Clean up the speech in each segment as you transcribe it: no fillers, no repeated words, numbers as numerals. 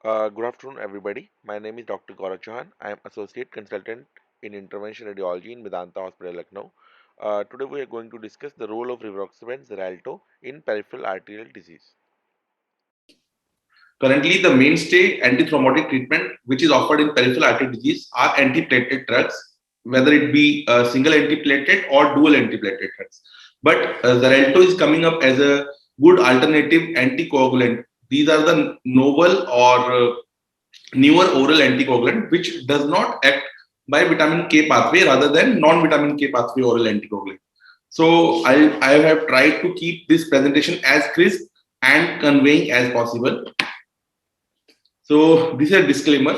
Good afternoon, everybody. My name is Dr. Gaurav Chauhan. I am Associate Consultant in Intervention Radiology in Vedanta Hospital, Lucknow. Today, we are going to discuss the role of rivaroxaban Xarelto in peripheral arterial disease. Currently, the mainstay antithrombotic treatment which is offered in peripheral artery disease are antiplatelet drugs, whether it be single antiplatelet or dual antiplatelet drugs. But Xarelto is coming up as a good alternative anticoagulant. These are the novel or newer oral anticoagulant which does not act by vitamin K pathway rather than non-vitamin K pathway oral anticoagulant. So I have tried to keep this presentation as crisp and conveying as possible. So this is a disclaimer.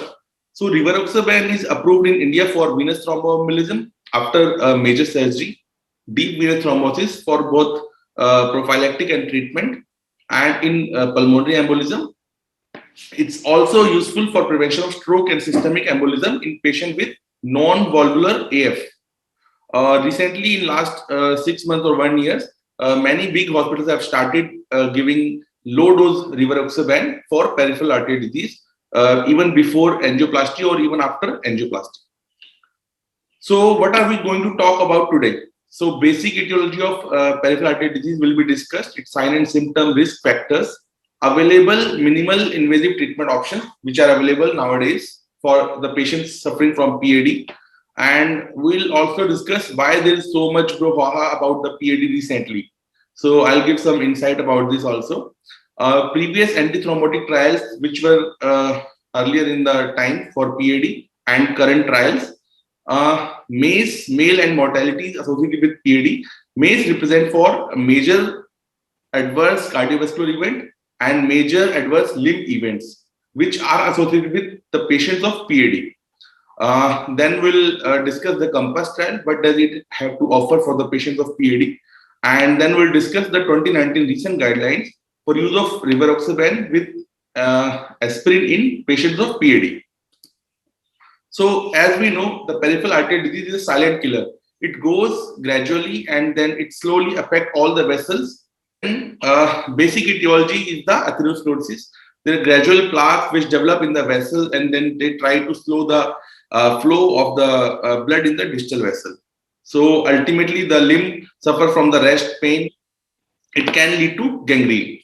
So rivaroxaban is approved in India for venous thromboembolism after major surgery, deep venous thrombosis for both prophylactic and treatment, and in pulmonary embolism. It's also useful for prevention of stroke and systemic embolism in patients with non-valvular AF. Recently, in last 6 months or 1 year, many big hospitals have started giving low dose rivaroxaban for peripheral artery disease, even before angioplasty or even after angioplasty. So, what are we going to talk about today? So, basic etiology of peripheral artery disease will be discussed. Its sign and symptom, risk factors, available minimal invasive treatment options which are available nowadays for the patients suffering from PAD, and we'll also discuss why there is so much brouhaha about the PAD recently. So I'll give some insight about this also. Previous antithrombotic trials which were earlier in the time for PAD and current trials, MACE, male and mortality associated with PAD. MACE represent for a major adverse cardiovascular event and major adverse limb events which are associated with the patients of PAD. Then we'll discuss the COMPASS trial, what does it have to offer for the patients of PAD. And then we'll discuss the 2019 recent guidelines for use of rivaroxaban with aspirin in patients of PAD. So as we know, the peripheral artery disease is a silent killer. It goes gradually and then it slowly affects all the vessels. Basic etiology is the atherosclerosis. There are gradual plaques which develop in the vessel and then they try to slow the flow of the blood in the distal vessel. So ultimately the limb suffer from the rest pain. It can lead to gangrene.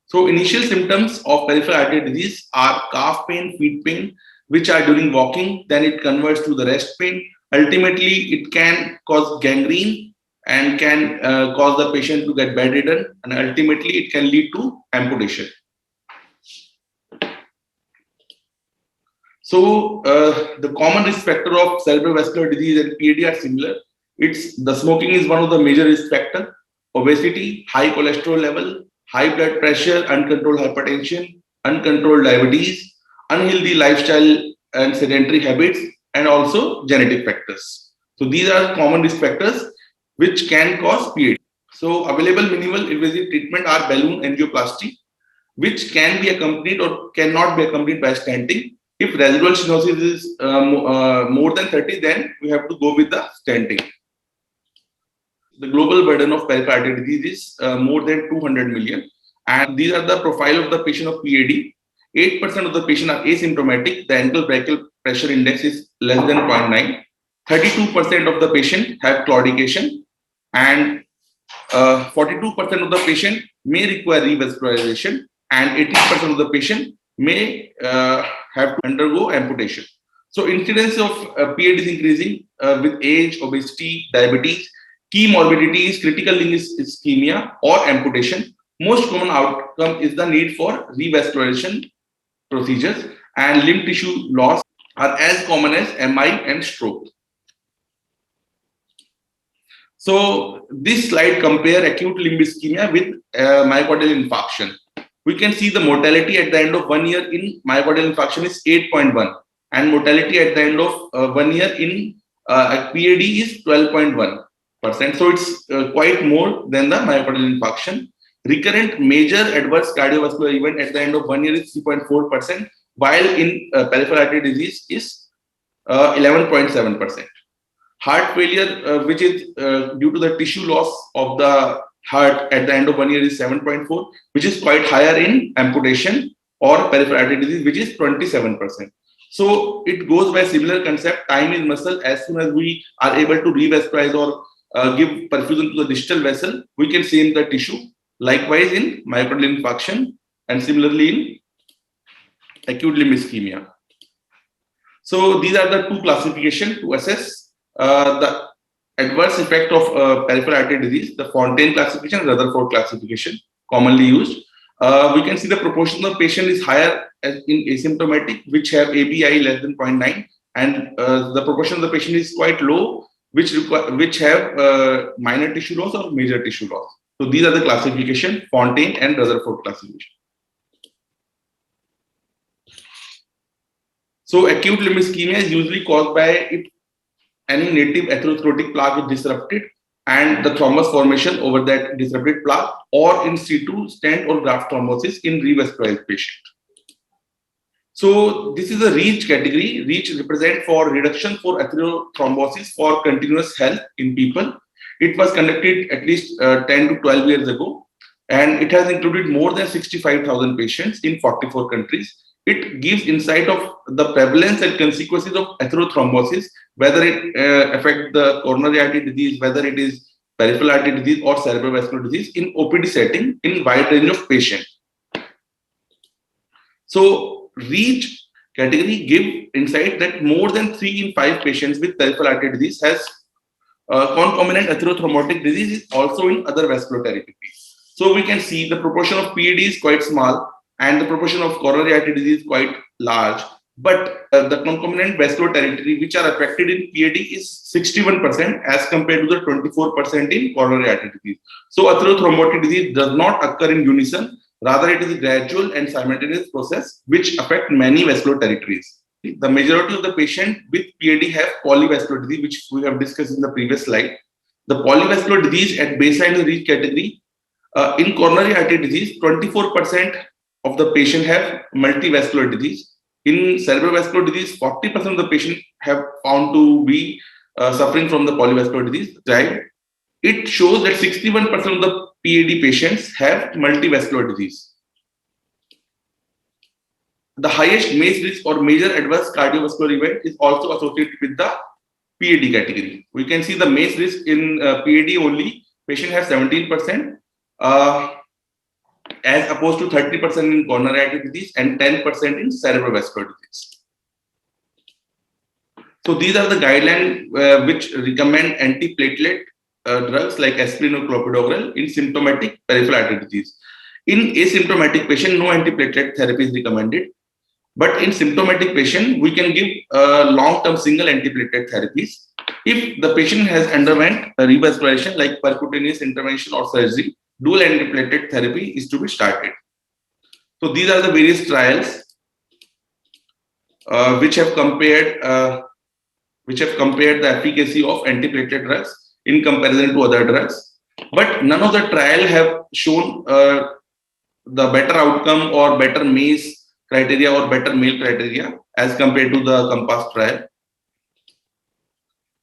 So initial symptoms of peripheral artery disease are calf pain, feet pain, which are during walking. Then it converts to the rest pain. Ultimately, it can cause gangrene and can cause the patient to get bedridden, and ultimately it can lead to amputation. So the common risk factor of cerebral vascular disease and PAD are similar. It's the smoking is one of the major risk factor. Obesity, high cholesterol level, high blood pressure, uncontrolled hypertension, uncontrolled diabetes, unhealthy lifestyle and sedentary habits, and also genetic factors. So these are common risk factors which can cause PAD. So available minimal invasive treatment are balloon angioplasty, which can be accompanied or cannot be accompanied by stenting. If residual stenosis is more than 30, then we have to go with the stenting. The global burden of peripheral artery disease is more than 200 million. And these are the profile of the patient of PAD. 8% of the patient are asymptomatic. The ankle brachial pressure index is less than 0.9. 32% of the patient have claudication, and 42% of the patient may require revascularization, and 18% of the patient may have to undergo amputation. So incidence of PAD is increasing with age, obesity, diabetes. Key morbidity is critical limb ischemia or amputation. Most common outcome is the need for revascularization procedures, and limb tissue loss are as common as MI and stroke. So this slide compare acute limb ischemia with myocardial infarction. We can see the mortality at the end of 1 year in myocardial infarction is 8.1, and mortality at the end of 1 year in PAD is 12.1%. So it's quite more than the myocardial infarction. Recurrent major adverse cardiovascular event at the end of 1 year is 3.4%, while in peripheral artery disease is 11.7%. Heart failure, which is due to the tissue loss of the heart at the end of 1 year, is 7.4, which is quite higher in amputation. or peripheral artery disease, which is 27%. So it goes by similar concept. Time is muscle. As soon as we are able to revascularize or give perfusion to the distal vessel, we can save the tissue. Likewise in myocardial infarction and similarly in acute limb ischemia. So these are the two classifications to assess the adverse effect of peripheral artery disease, the Fontaine classification, Rutherford classification, commonly used. We can see the proportion of patient is higher in asymptomatic, which have ABI less than 0.9, and the proportion of the patient is quite low, which have minor tissue loss or major tissue loss. So these are the classification, Fontaine and Rutherford classification. So acute limb ischemia is usually caused by if any native atherosclerotic plaque is disrupted and the thrombus formation over that disrupted plaque, or in situ stent or graft thrombosis in revascularized patient. So this is a REACH category. REACH represent for reduction for atherothrombosis for continuous health in people. It was conducted at least 10 to 12 years ago, and it has included more than 65,000 patients in 44 countries. It gives insight of the prevalence and consequences of atherothrombosis, whether it affects the coronary artery disease, whether it is peripheral artery disease or cerebrovascular disease in OPD setting in wide range of patients. So REACH category give insight that more than 3 in 5 patients with peripheral artery disease has concomitant atherothrombotic disease is also in other vascular territories. So we can see the proportion of PAD is quite small and the proportion of coronary artery disease is quite large. But the concomitant vascular territory which are affected in PAD is 61% as compared to the 24% in coronary artery disease. So atherothrombotic disease does not occur in unison. Rather, it is a gradual and simultaneous process which affect many vascular territories. The majority of the patient with PAD have polyvascular disease, which we have discussed in the previous slide. The polyvascular disease at baseline in REACH category. In coronary artery disease, 24% of the patient have multivascular disease. In cerebrovascular disease, 40% of the patient have found to be suffering from the polyvascular disease. Right? It shows that 61% of the PAD patients have multivascular disease. The highest MACE risk or major adverse cardiovascular event is also associated with the PAD category. We can see the MACE risk in PAD only. Patient has 17%. As opposed to 30% in coronary artery disease and 10% in cerebrovascular disease. So these are the guidelines which recommend antiplatelet drugs like aspirin or clopidogrel in symptomatic peripheral artery disease. In asymptomatic patient, no antiplatelet therapy is recommended. But in symptomatic patient, we can give long-term single antiplatelet therapies. If the patient has underwent a revascularization like percutaneous intervention or surgery, dual antiplatelet therapy is to be started. So these are the various trials which have compared the efficacy of antiplatelet drugs in comparison to other drugs. But none of the trial have shown the better outcome or better MACE criteria or better MALE criteria as compared to the COMPASS trial.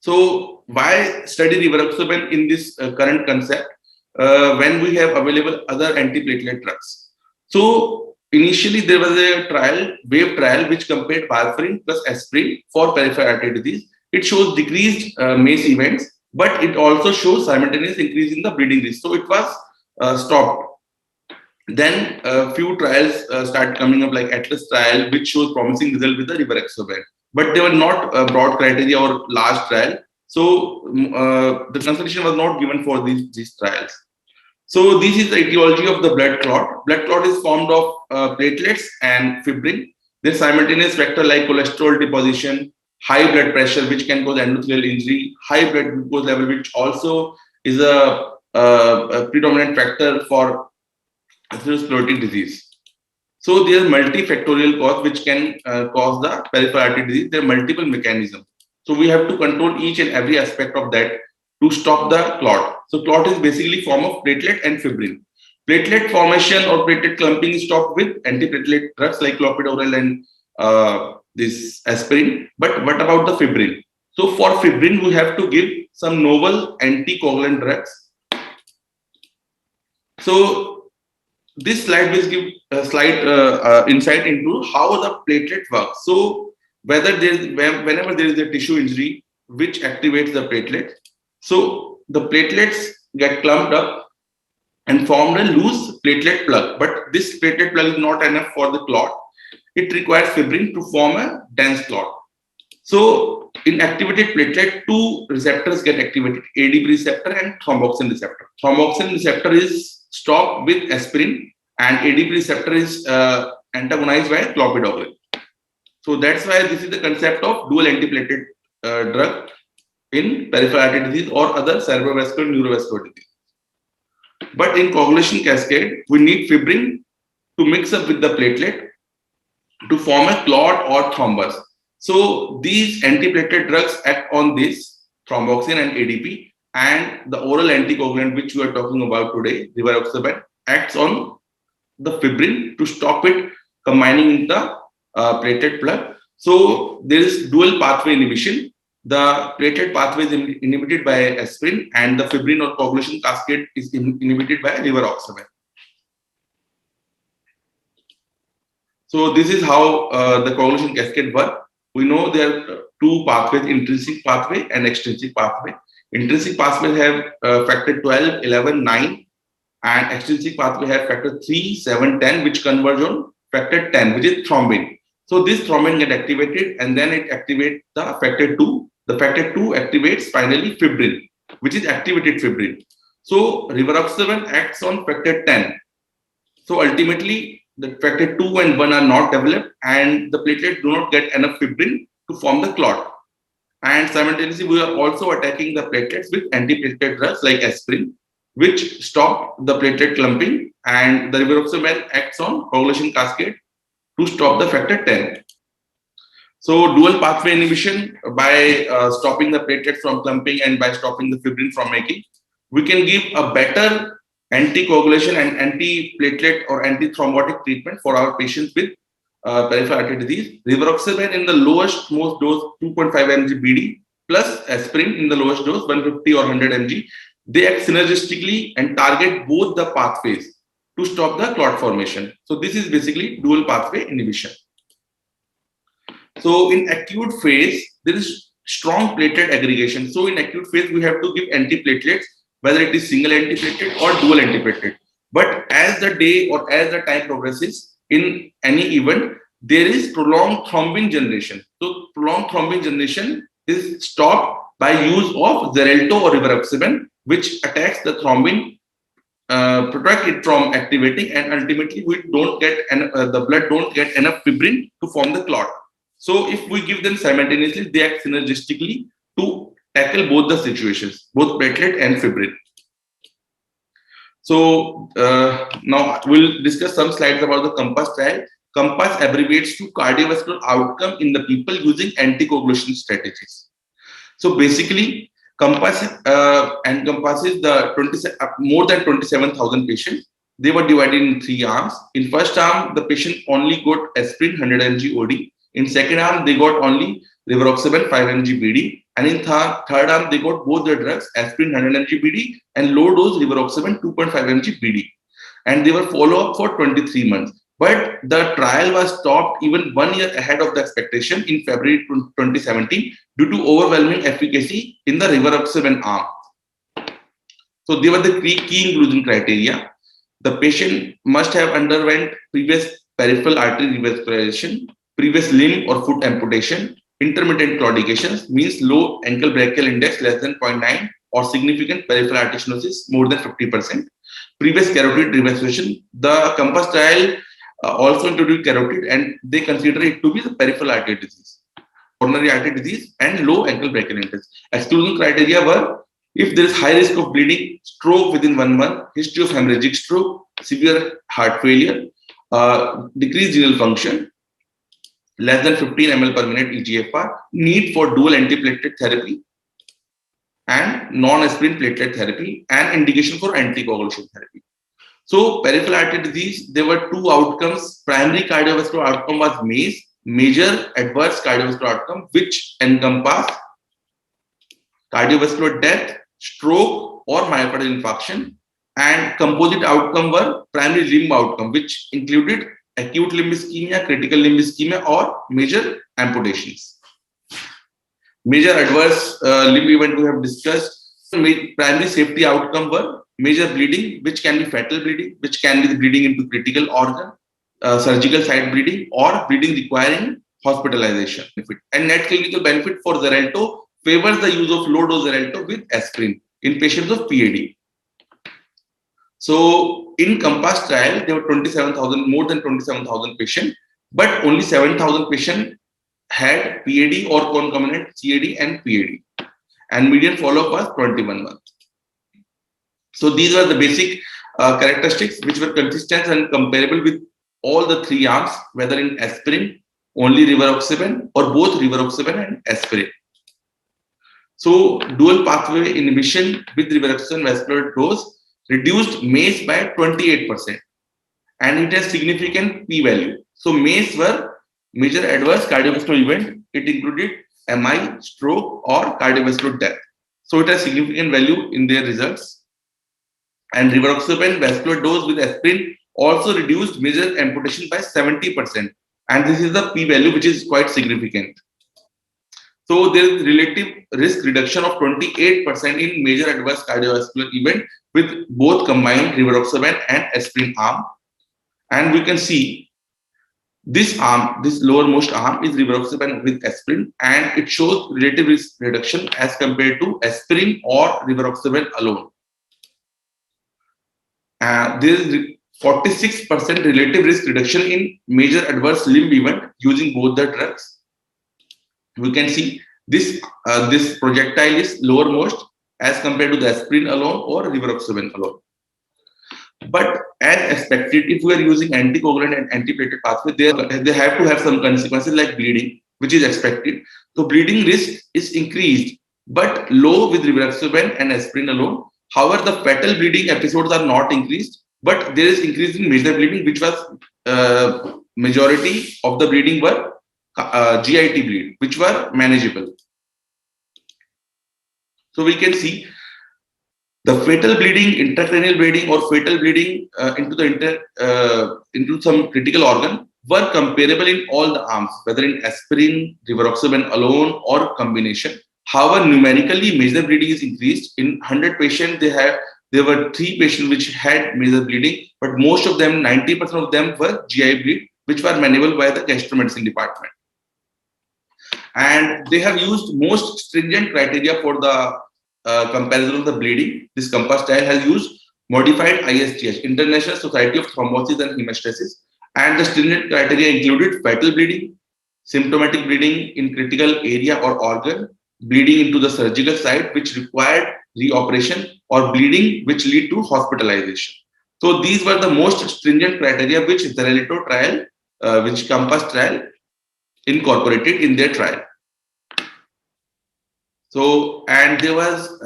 So why study rivaroxaban in this current concept when we have available other antiplatelet drugs? So initially there was a trial, WAVE trial, which compared warfarin plus aspirin for peripheral artery disease. It shows decreased MACE events, but it also shows simultaneous increase in the bleeding risk. So it was stopped. Then a few trials started coming up like Atlas trial, which shows promising result with the rivaroxaban. But they were not broad criteria or large trial. So the consideration was not given for these trials. So this is the etiology of the blood clot. Blood clot is formed of platelets and fibrin. There's simultaneous factor like cholesterol deposition, high blood pressure, which can cause endothelial injury, high blood glucose level, which also is a predominant factor for atherosclerotic disease. So there are multifactorial cause which can cause the peripheral artery disease. There are multiple mechanisms. So we have to control each and every aspect of that to stop the clot. So clot is basically form of platelet and fibrin. Platelet formation or platelet clumping is stopped with antiplatelet drugs like clopidogrel and this aspirin. But what about the fibrin? So for fibrin, we have to give some novel anticoagulant drugs. So this slide will give a slight insight into how the platelet works. So whenever there is a tissue injury which activates the platelet, so the platelets get clumped up and formed a loose platelet plug. But this platelet plug is not enough for the clot. It requires fibrin to form a dense clot. So in activated platelet, two receptors get activated, ADP receptor and thromboxane receptor. Thromboxane receptor is stopped with aspirin and ADP receptor is antagonized by clopidogrel. So that's why this is the concept of dual antiplatelet drug in peripheral artery disease or other cerebrovascular neurovascular disease. But in coagulation cascade, we need fibrin to mix up with the platelet to form a clot or thrombus. So these antiplatelet drugs act on this thromboxane and ADP, and the oral anticoagulant which we are talking about today, rivaroxaban, acts on the fibrin to stop it combining in the platelet plug. So there is dual pathway inhibition. The platelet pathway is inhibited by aspirin, and the fibrin or coagulation cascade is inhibited by rivaroxaban. So this is how the coagulation cascade works. We know there are two pathways, intrinsic pathway and extrinsic pathway. Intrinsic pathway have factor 12, 11, 9, and extrinsic pathway have factor 3, 7, 10, which converge on factor 10, which is thrombin. So this thrombin get activated and then it activates the factor 2. The factor 2 activates finally fibrin, which is activated fibrin. So rivaroxaban acts on factor 10. So ultimately, the factor 2 and 1 are not developed and the platelets do not get enough fibrin to form the clot. And simultaneously, we are also attacking the platelets with antiplatelet drugs like aspirin, which stop the platelet clumping, and the rivaroxaban acts on coagulation cascade to stop the factor 10. So dual pathway inhibition by stopping the platelets from clumping and by stopping the fibrin from making, we can give a better anticoagulation and antiplatelet or antithrombotic treatment for our patients with peripheral artery disease. Rivaroxaban in the lowest most dose 2.5 mg BD plus aspirin in the lowest dose 150 or 100 mg. They act synergistically and target both the pathways to stop the clot formation. So this is basically dual pathway inhibition. So in acute phase, there is strong platelet aggregation. So in acute phase, we have to give antiplatelets, whether it is single antiplatelet or dual antiplatelet. But as the day or as the time progresses in any event, there is prolonged thrombin generation. So prolonged thrombin generation is stopped by use of Xarelto or rivaroxaban, which attacks the thrombin, protect it from activating, and ultimately we don't get the blood don't get enough fibrin to form the clot. So if we give them simultaneously, they act synergistically to tackle both the situations, both platelet and fibrin. So now we'll discuss some slides about the COMPASS trial. COMPASS abbreviates to cardiovascular outcome in the people using anticoagulation strategies. So basically, COMPASS encompasses the more than 27,000 patients. They were divided in 3 arms. In first arm, the patient only got aspirin 100 mg OD. In second arm, they got only rivaroxaban 5 mg BD. And in third arm, they got both the drugs, aspirin 100 mg BD and low dose rivaroxaban 2.5 mg BD. And they were follow up for 23 months. But the trial was stopped even 1 year ahead of the expectation in February 2017 due to overwhelming efficacy in the rivaroxaban arm. So they were the key inclusion criteria. The patient must have underwent previous peripheral artery revascularization, previous limb or foot amputation, intermittent claudications, means low ankle brachial index less than 0.9 or significant peripheral artery stenosis more than 50%, previous carotid revascularization. The COMPASS trial also introduced carotid and they consider it to be the peripheral artery disease, coronary artery disease, and low ankle brachial index. Exclusion criteria were if there is high risk of bleeding, stroke within 1 month, history of hemorrhagic stroke, severe heart failure, decreased renal function, less than 15 ml per minute eGFR, need for dual antiplatelet therapy, and non-aspirin platelet therapy, and indication for anticoagulation therapy. So peripheral artery disease, there were 2 outcomes. Primary cardiovascular outcome was MACE, major adverse cardiovascular outcome, which encompass cardiovascular death, stroke, or myocardial infarction. And composite outcome were primary limb outcome, which included acute limb ischemia, critical limb ischemia, or major amputations. Major adverse limb event we have discussed. Primary safety outcome were major bleeding, which can be fatal bleeding, which can be bleeding into critical organ, surgical site bleeding, or bleeding requiring hospitalization. And net clinical benefit for Xarelto favors the use of low dose Xarelto with aspirin in patients of PAD. So in COMPASS trial, there were 27,000, more than 27,000 patients, but only 7,000 patients had PAD or concomitant CAD and PAD, and median follow-up was 21 months. So these were the basic characteristics which were consistent and comparable with all the three arms, whether in aspirin, only rivaroxaban, or both rivaroxaban and aspirin. So dual pathway inhibition with rivaroxaban vascular dose reduced MACE by 28%, and it has significant p-value. So MACE were major adverse cardiovascular event. It included MI, stroke, or cardiovascular death. So it has significant value in their results. And rivaroxaban vascular dose with aspirin also reduced major amputation by 70%, and this is the p-value which is quite significant. So there is relative risk reduction of 28% in major adverse cardiovascular event with both combined rivaroxaban and aspirin arm. And we can see this arm, this lowermost arm, is rivaroxaban with aspirin, and it shows relative risk reduction as compared to aspirin or rivaroxaban alone. There is 46% relative risk reduction in major adverse limb event using both the drugs. We can see this projectile is lowermost as compared to the aspirin alone or rivaroxaban alone. But as expected, if we are using anticoagulant and antiplatelet pathway, they have to have some consequences like bleeding, which is expected. So bleeding risk is increased, but low with rivaroxaban and aspirin alone. However, the fatal bleeding episodes are not increased, but there is increase in major bleeding, which was majority of the bleeding were GIT bleed, which were manageable. So we can see the fatal bleeding, intracranial bleeding, or fatal bleeding into some critical organ were comparable in all the arms, whether in aspirin, rivaroxaban alone, or combination. However, numerically, major bleeding is increased. In 100 patients, there were 3 patients which had major bleeding, but most of them, 90% of them, were GI bleed, which were manageable by the gastromedicine department. And they have used most stringent criteria for the comparison of the bleeding. This COMPASS trial has used modified ISTH, International Society of Thrombosis and Hemostasis, and the stringent criteria included fatal bleeding, symptomatic bleeding in critical area or organ, bleeding into the surgical site which required reoperation, or bleeding which lead to hospitalization. So these were the most stringent criteria which Xarelto trial, which COMPASS trial incorporated in their trial. So, and there was,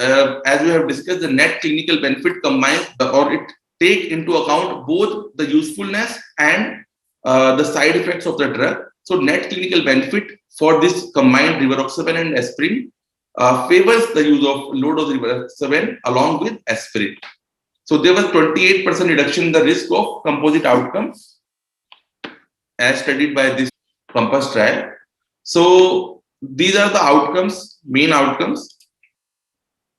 as we have discussed, the net clinical benefit combines or it take into account both the usefulness and the side effects of the drug. So, net clinical benefit for this combined rivaroxaban and aspirin favors the use of low dose rivaroxaban along with aspirin. So, there was 28% reduction in the risk of composite outcomes as studied by this COMPASS trial. So, these are the outcomes, main outcomes.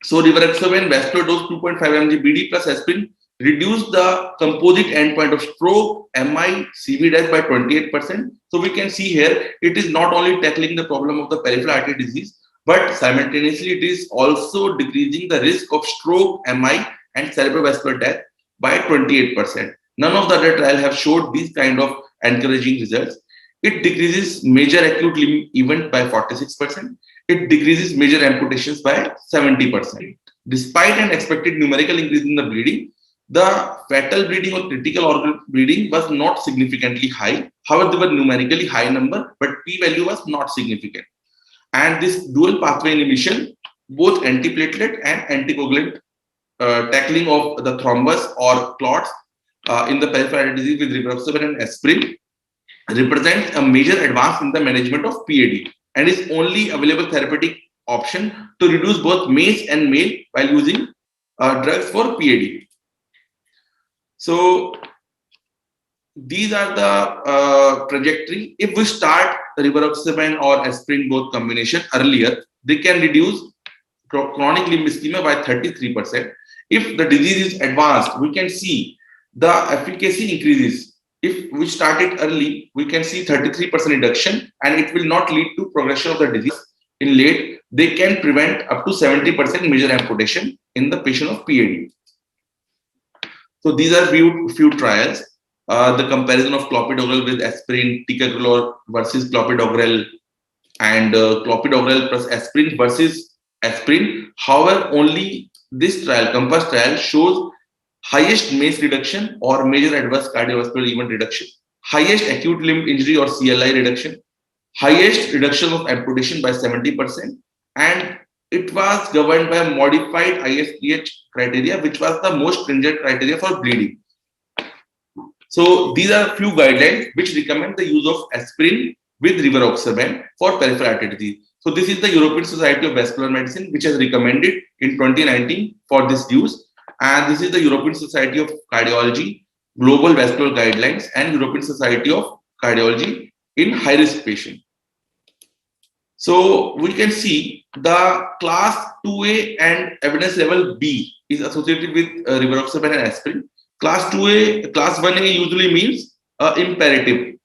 So rivaroxaban vascular dose 2.5 mg BD plus aspirin reduced the composite endpoint of stroke, MI, CV death by 28%. So we can see here, it is not only tackling the problem of the peripheral artery disease, but simultaneously it is also decreasing the risk of stroke, MI, and cerebrovascular death by 28%. None of the other trials have showed these kind of encouraging results. It decreases major acute limb event by 46%. It decreases major amputations by 70%. Despite an expected numerical increase in the bleeding, the fatal bleeding or critical organ bleeding was not significantly high. However, they were numerically high number, but p-value was not significant. And this dual pathway inhibition, both antiplatelet and anticoagulant tackling of the thrombus or clots in the peripheral artery disease with rivaroxaban and aspirin, represents a major advance in the management of PAD and is only available therapeutic option to reduce both MACE and MALE while using drugs for PAD. So these are the trajectory. If we start rivaroxaban or aspirin both combination earlier, they can reduce chronic limb ischemia by 33%. If the disease is advanced, we can see the efficacy increases. If we start it early, we can see 33% reduction, and it will not lead to progression of the disease. In late, they can prevent up to 70% major amputation in the patient of PAD. So these are few trials. The comparison of clopidogrel with aspirin, ticagrelor versus clopidogrel, and clopidogrel plus aspirin versus aspirin. However, only this trial, COMPASS trial, shows highest MACE reduction or major adverse cardiovascular event reduction, highest acute limb injury or CLI reduction, highest reduction of amputation by 70%, and it was governed by modified ISPH criteria, which was the most stringent criteria for bleeding. So these are few guidelines which recommend the use of aspirin with rivaroxaban for peripheral artery disease. So this is the European Society of Vascular Medicine, which has recommended in 2019 for this use. And this is the European Society of Cardiology, Global Vascular Guidelines, and European Society of Cardiology in high-risk patients. So we can see the class 2A and evidence level B is associated with rivaroxaban and aspirin. Class 2A, class 1A usually means imperative.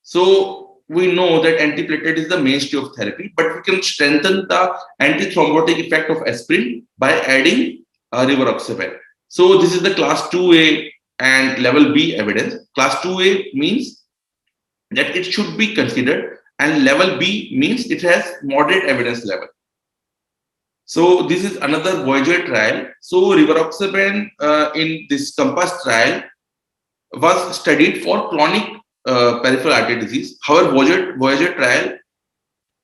So we know that antiplatelet is the mainstay of therapy, but we can strengthen the antithrombotic effect of aspirin by adding rivaroxaban. So this is the class 2A and level B evidence. Class 2A means that it should be considered, and level B means it has moderate evidence level. So this is another Voyager trial. So rivaroxaban in this COMPASS trial was studied for chronic peripheral artery disease. However, Voyager trial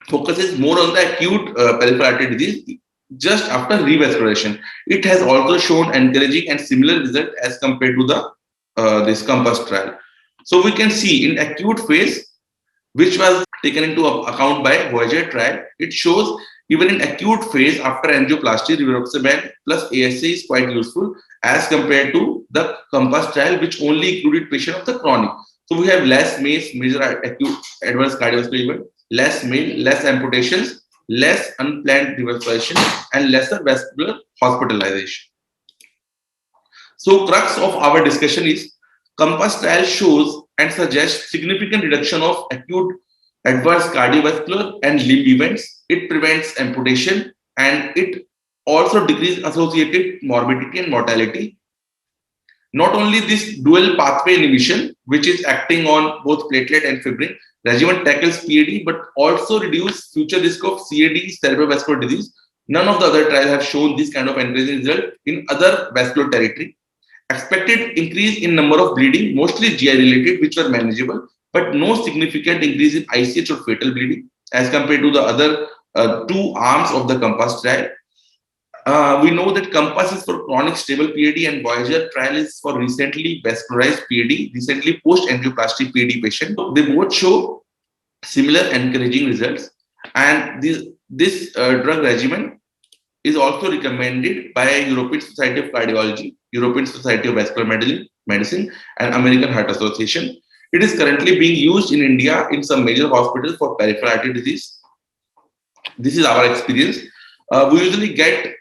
focuses more on the acute peripheral artery disease just after revascularization. It has also shown encouraging and similar result as compared to the this COMPASS trial. So we can see in acute phase, which was taken into account by Voyager trial, it shows even in acute phase after angioplasty, rivaroxaban plus ASA is quite useful as compared to the COMPASS trial, which only included patient of the chronic. So we have less MACE, major acute adverse cardiovascular event, less MACE, less amputations, less unplanned revascularization, and lesser vascular hospitalization. So crux of our discussion is COMPASS trial shows and suggests significant reduction of acute adverse cardiovascular and limb events. It prevents amputation, and it also decreases associated morbidity and mortality. Not only this dual pathway inhibition, which is acting on both platelet and fibrin regimen, tackles PAD, but also reduce future risk of CAD, cerebrovascular disease. None of the other trials have shown this kind of encouraging result in other vascular territory. Expected increase in number of bleeding, mostly GI related, which were manageable, but no significant increase in ICH or fatal bleeding as compared to the other two arms of the COMPASS trial. We know that COMPASS is for chronic stable PAD, and Voyager trial is for recently vascularized PAD, recently post-angioplasty PAD patient. They both show similar encouraging results, and this drug regimen is also recommended by European Society of Cardiology, European Society of Vascular Medicine, and American Heart Association. It is currently being used in India in some major hospitals for peripheral artery disease. This is our experience. We usually get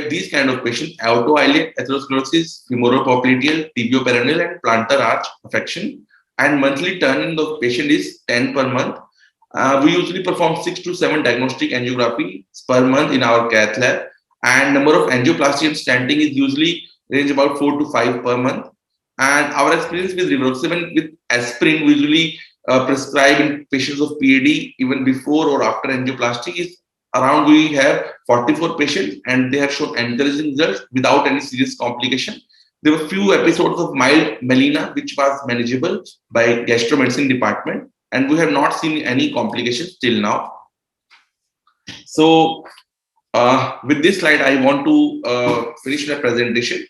these kind of patients: aortoiliac atherosclerosis, femoropopliteal, tibioperoneal, and plantar arch affection. And monthly turn-in of patient is 10 per month. We usually perform 6 to 7 diagnostic angiography per month in our cath lab, and number of angioplasty and stenting is usually range about 4 to 5 per month. And our experience with rivaroxaban with aspirin, we usually prescribe in patients of PAD even before or after angioplasty is around, we have 44 patients, and they have shown encouraging results without any serious complication. There were few episodes of mild melena, which was manageable by gastromedicine department, and we have not seen any complications till now. So with this slide, I want to finish my presentation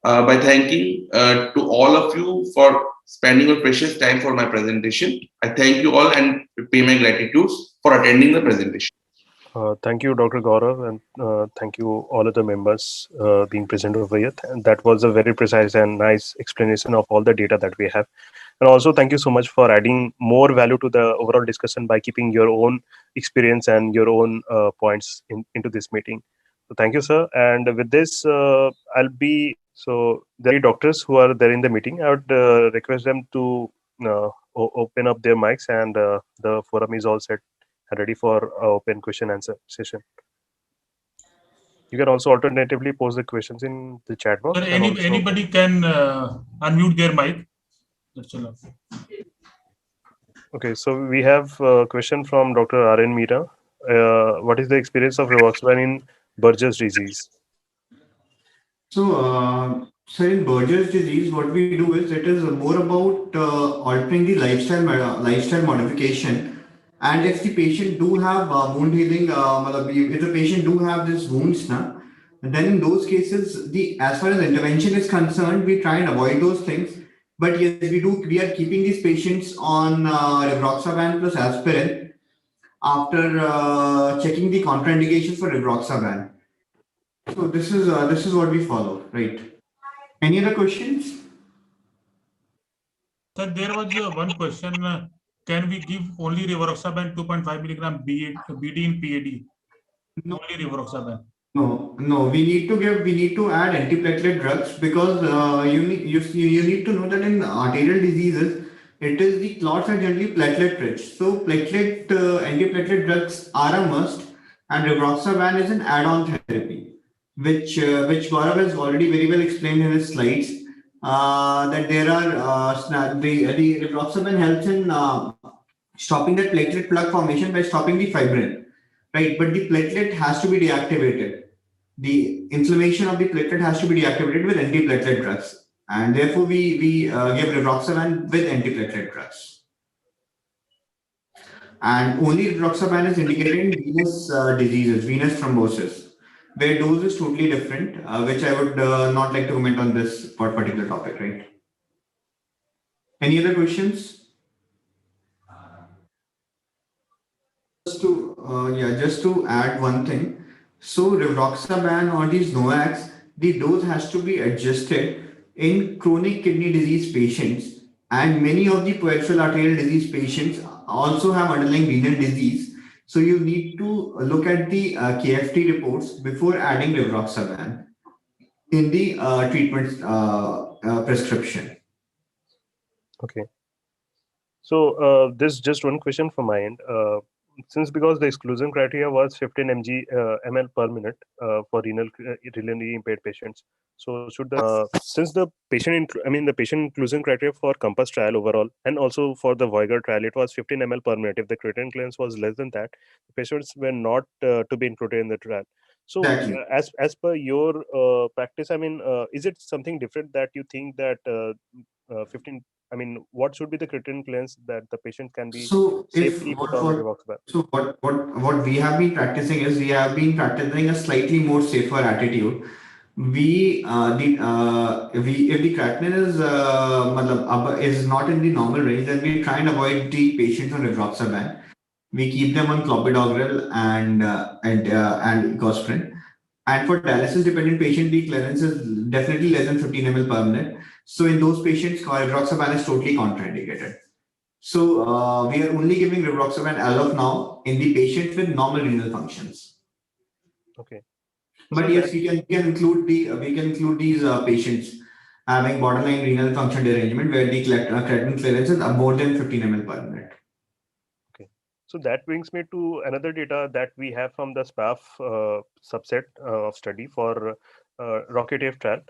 by thanking to all of you for spending your precious time for my presentation. I thank you all and pay my gratitude for attending the presentation. Thank you, Dr. Gaurav, and thank you all of the members being present over here. And that was a very precise and nice explanation of all the data that we have. And also, thank you so much for adding more value to the overall discussion by keeping your own experience and your own points into this meeting. So, thank you, sir. And with this, I'll be so there are doctors who are there in the meeting. I would request them to open up their mics, and the forum is all set and ready for open question answer session. You can also alternatively post the questions in the chat Sir, box and also. anybody can unmute their mic. That's allowed. Okay, so we have a question from Dr. R.N. Meera. What is the experience of rivaroxaban in Burgess disease? So in Burgess disease, what we do is it is more about altering the lifestyle modification. And if the patient do have wound healing, if the patient do have these wounds now, then in those cases, the as far as intervention is concerned, we try and avoid those things. But yes, we are keeping these patients on rivaroxaban plus aspirin after checking the contraindications for rivaroxaban. So this is what we follow, right? Any other questions? Sir, there was one question. Can we give only rivaroxaban 2.5 milligram BD in PAD? No, Only rivaroxaban. no. We need to add antiplatelet drugs because you need to know that in arterial diseases, it is the clots are generally platelet rich. So antiplatelet drugs are a must, and rivaroxaban is an add-on therapy, which Gaurav has already very well explained in his slides. That there are the rivaroxaban helps in stopping that platelet plug formation by stopping the fibrin, right? But the platelet has to be deactivated. The inflammation of the platelet has to be deactivated with antiplatelet drugs, and therefore we give rivaroxaban with antiplatelet drugs. And only rivaroxaban is indicated in venous diseases, venous thrombosis, where dose is totally different, which I would not like to comment on this particular topic, right? Any other questions? Just to add one thing. So rivaroxaban or these NOACs, the dose has to be adjusted in chronic kidney disease patients, and many of the peripheral arterial disease patients also have underlying renal disease. So you need to look at the KFT reports before adding rivaroxaban in the treatment prescription. Okay. So there's just one question from my end. Since because the exclusion criteria was 15 ml per minute for renally impaired patients, so should the since the the patient inclusion criteria for Compass trial overall and also for the Voyager trial, it was 15 ml per minute. If the creatinine clearance was less than that, the patients were not to be included in the trial. So Exactly. as per your practice, is it something different that you think that 15? What should be the creatinine clearance that the patient can be So if safely put on rivaroxaban? so what we have been practicing is we have been practicing a slightly more safer attitude. We the if the creatinine is is not in the normal range, then we try and avoid the patients on rivaroxaban. We keep them on clopidogrel and ecosprin. And for dialysis dependent patient, the clearance is definitely less than 15 ml per minute. So in those patients, rivaroxaban is totally contraindicated. So we are only giving rivaroxaban as of now in the patients with normal renal functions. Okay. But So yes, we can include these patients having borderline renal function derangement where the creatinine clearance is more than 15 ml per minute. okay. So that brings me to another data that we have from the SPAF subset of study for Rocket trial,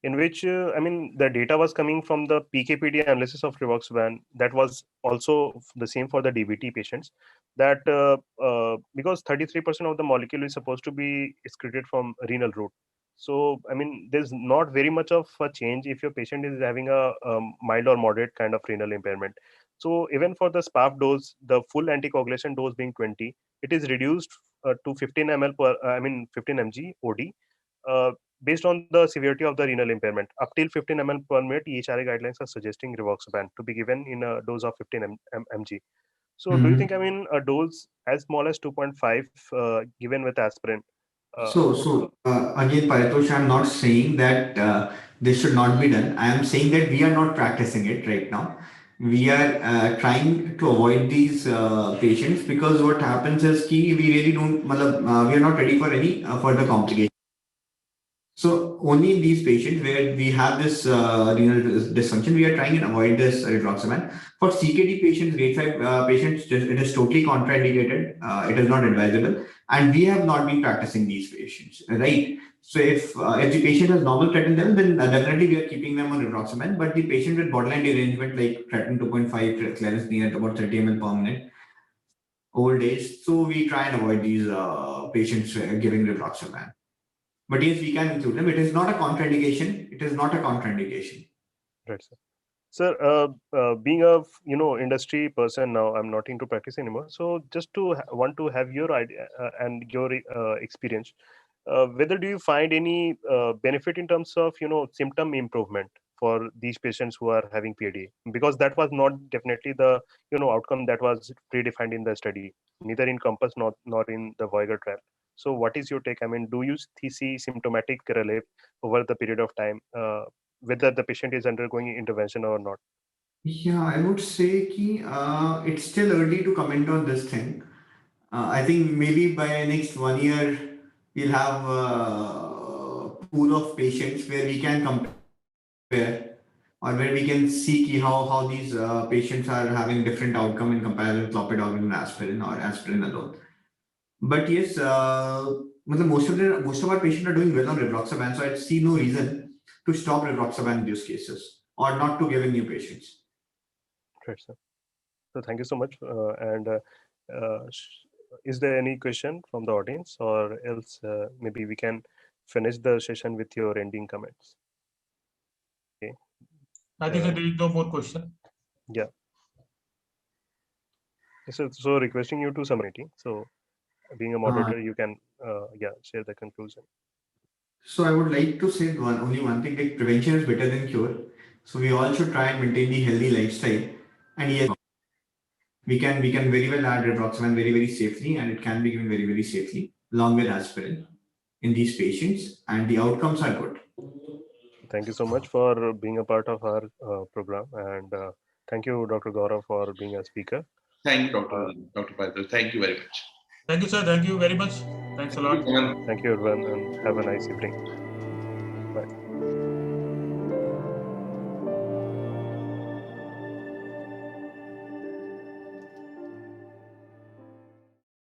in which the data was coming from the PKPD analysis of rivaroxaban. That was also the same for the DVT patients. That because 33% of the molecule is supposed to be excreted from renal route. So there's not very much of a change if your patient is having a mild or moderate kind of renal impairment. So even for the SPAF dose, the full anticoagulation dose being 20, it is reduced to 15 ml 15 mg OD. Based on the severity of the renal impairment, up till 15 ml per minute, EHRA guidelines are suggesting rivaroxaban to be given in a dose of 15 mg. So do you think, I mean, a dose as small as 2.5 given with aspirin? Again, Paritosh, I'm not saying that this should not be done. I am saying that we are not practicing it right now. We are trying to avoid these patients because what happens is कि we really don't, we are not ready for any further complications. So only in these patients where we have this renal dysfunction, we are trying and avoid this rituximab. For CKD patients, grade 5 patients, it is totally contraindicated. It is not advisable, and we have not been practicing these patients, right? So if the patient has normal creatinine level, then definitely we are keeping them on rituximab. But the patient with borderline derangement like creatinine 2.5, clearance near at about 30 ml per minute, old age, so we try and avoid these patients giving rituximab. But yes, we can include them. It is not a contraindication. It is not a contraindication. Right, sir. Sir, being a industry person now, I'm not into practice anymore. So just to want to have your idea and your experience, whether do you find any benefit in terms of symptom improvement for these patients who are having PAD? Because that was not definitely the outcome that was predefined in the study, neither in COMPASS nor in the Voyager trial. So what is your take? I mean, do you see symptomatic relief over the period of time? Whether the patient is undergoing intervention or not? Yeah, I would say ki, it's still early to comment on this thing. I think maybe by next 1 year, we'll have a pool of patients where we can compare or where we can see ki how these patients are having different outcome in comparison with clopidogrel and aspirin or aspirin alone. But yes, most of our patients are doing well on rivaroxaban, so I see no reason to stop rivaroxaban in these cases or not to give in new patients. Right, sir. So thank you so much. Is there any question from the audience, or else maybe we can finish the session with your ending comments? Okay. I think there is no more question. Yeah. So requesting you to submit. So being a moderator, you can share the conclusion. So I would like to say only one thing, like prevention is better than cure. So we all should try and maintain the healthy lifestyle. And yes, we can very well add rivaroxaban very safely, and it can be given very safely along with aspirin in these patients, and the outcomes are good. Thank you so much for being a part of our program, and thank you, Dr. Gaurav, for being a speaker. Thank you, Dr. Patel. Thank you very much. Thank you, sir. Thank you very much. Thanks a lot. Thank you, everyone, and have a nice evening. Bye.